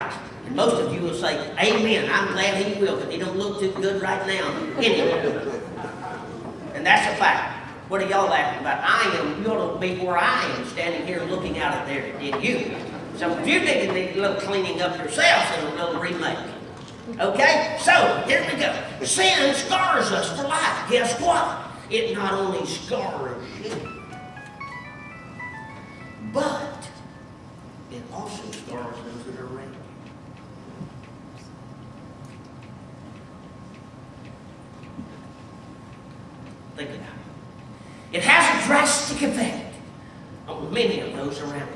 And most of you will say, amen, I'm glad he will, but he don't look too good right now anyway. And that's a fact. What are y'all laughing about? You ought to be where I am, standing here looking out at there at you. Some of you need a little cleaning up yourselves and a little remake. Okay? So, here we go. Sin scars us for life. Guess what? It not only scars you, but it also scars those that are around you. Think about it. It has a drastic effect on many of those around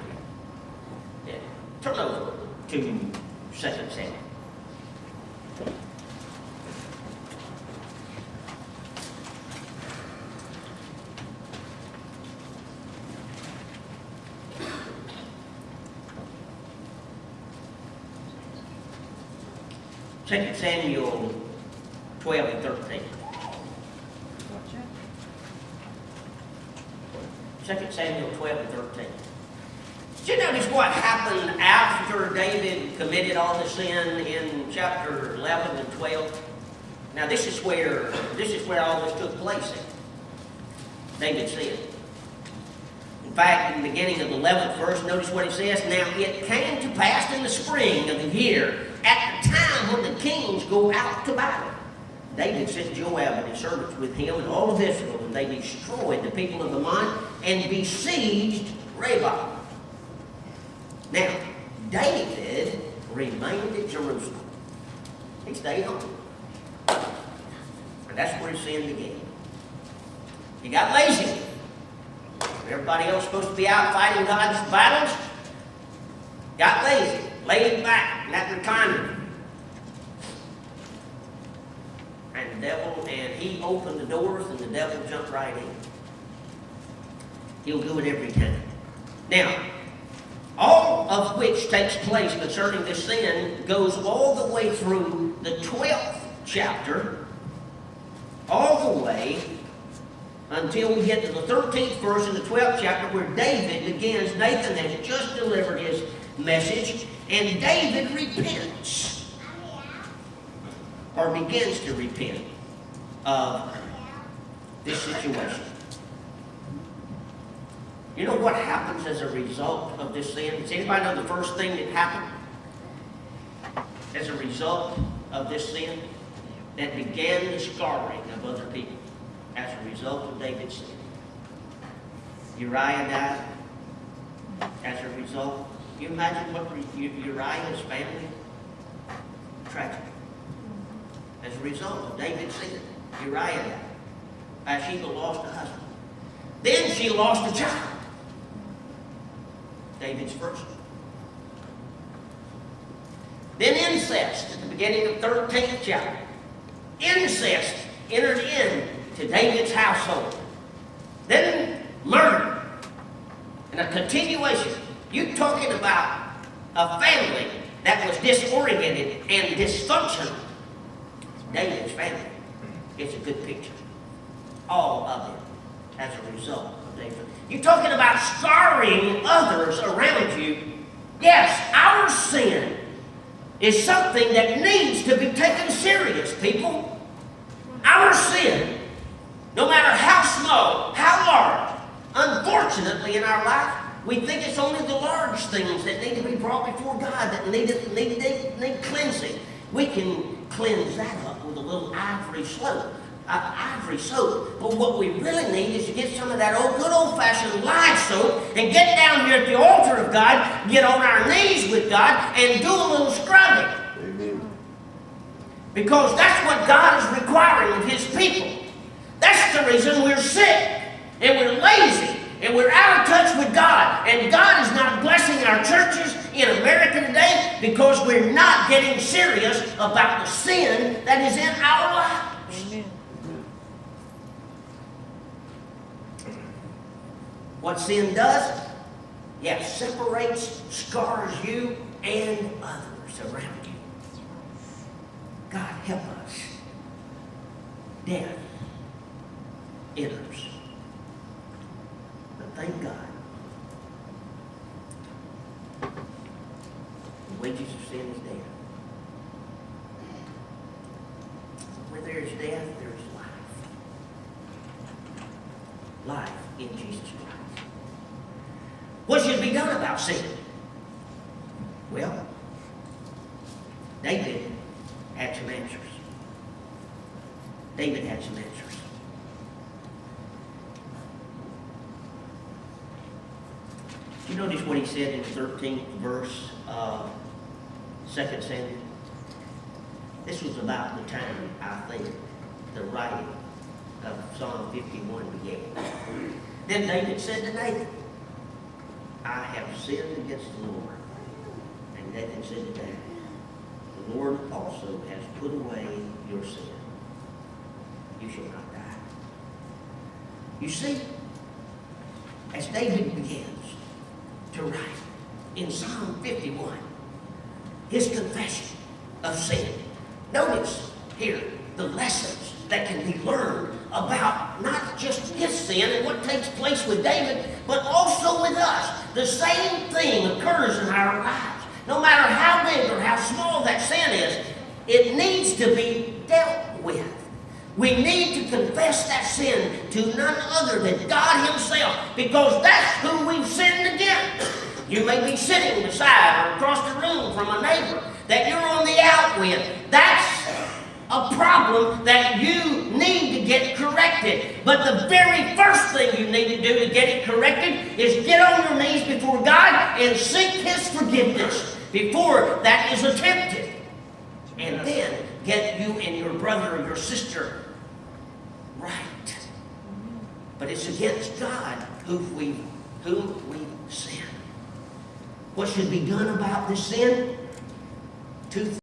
you. Yeah. Turn over to 2 Samuel. Second Samuel 12 and 13. 2 Samuel 12 and 13. Did you notice what happened after David committed all the sin in chapter 11 and 12? Now this is where all this took place in. David sinned. In fact, in the beginning of the 11th verse, notice what it says. Now it came to pass in the spring of the year, at the time when the kings go out to battle, David sent Joab and his servants with him and all of Israel, and they destroyed the people of Ammon and besieged Rabbah. Now, David remained at Jerusalem. He stayed home. And that's where his sin began. He got lazy. Everybody else supposed to be out fighting God's battles. Got lazy, laid back in that retirement. And the devil, and he opened the doors and the devil jumped right in. He'll do it every time. Now, all of which takes place concerning this sin goes all the way through the 12th chapter, all the way until we get to the 13th verse in the 12th chapter, where David begins. Nathan has just delivered his message, and David repents, or begins to repent of this situation. You know what happens as a result of this sin? Does anybody know the first thing that happened as a result of this sin that began the scarring of other people as a result of David's sin? Uriah died as a result. Can you imagine what Uriah's family? Tragic. As a result of David's sin, Uriah died. Bathsheba lost a husband. Then she lost a child. David's first. Then incest at the beginning of 13th chapter. Incest entered into David's household. Then murder. And a continuation. You're talking about a family that was disoriented and dysfunctional. David's family is a good picture. All of it as a result of David. You're talking about scarring others around you. Yes, our sin is something that needs to be taken serious, people. Our sin, no matter how small, how large, unfortunately in our life, we think it's only the large things that need to be brought before God that need cleansing. We can cleanse that up with a little ivory soap. But what we really need is to get some of that good old-fashioned live soap and get down here at the altar of God, get on our knees with God, and do a little scrubbing. Amen. Because that's what God is requiring of His people. That's the reason we're sick, and we're lazy, and we're out of touch with God. And God is not blessing our churches in America today because we're not getting serious about the sin that is in our lives. Amen. What sin does? Yes, separates, scars you and others around you. God help us. Death enters. But thank God. The wages of sin is there's death, there's life. Life in Jesus Christ. What should be done about sin? Well, David had some answers. David had some answers. Do you notice what he said in the 13th verse of 2 Samuel? This was about the time, I think, the writing of Psalm 51 began. Then David said to Nathan, I have sinned against the Lord. And Nathan said to David, the Lord also has put away your sin. You shall not die. You see, as David begins to write in Psalm 51, his confession of sin, notice here the lessons that can be learned about not just his sin and what takes place with David, but also with us. The same thing occurs in our lives. No matter how big or how small that sin is, it needs to be dealt with. We need to confess that sin to none other than God Himself, because that's who we've sinned against. You may be sitting beside or across the room from a neighbor that you're on the out with. That's a problem that you need to get corrected. But the very first thing you need to do to get it corrected is get on your knees before God and seek His forgiveness before that is attempted. And then get you and your brother or your sister right. But it's against God whom we sin. What should be done about this sin? Two things.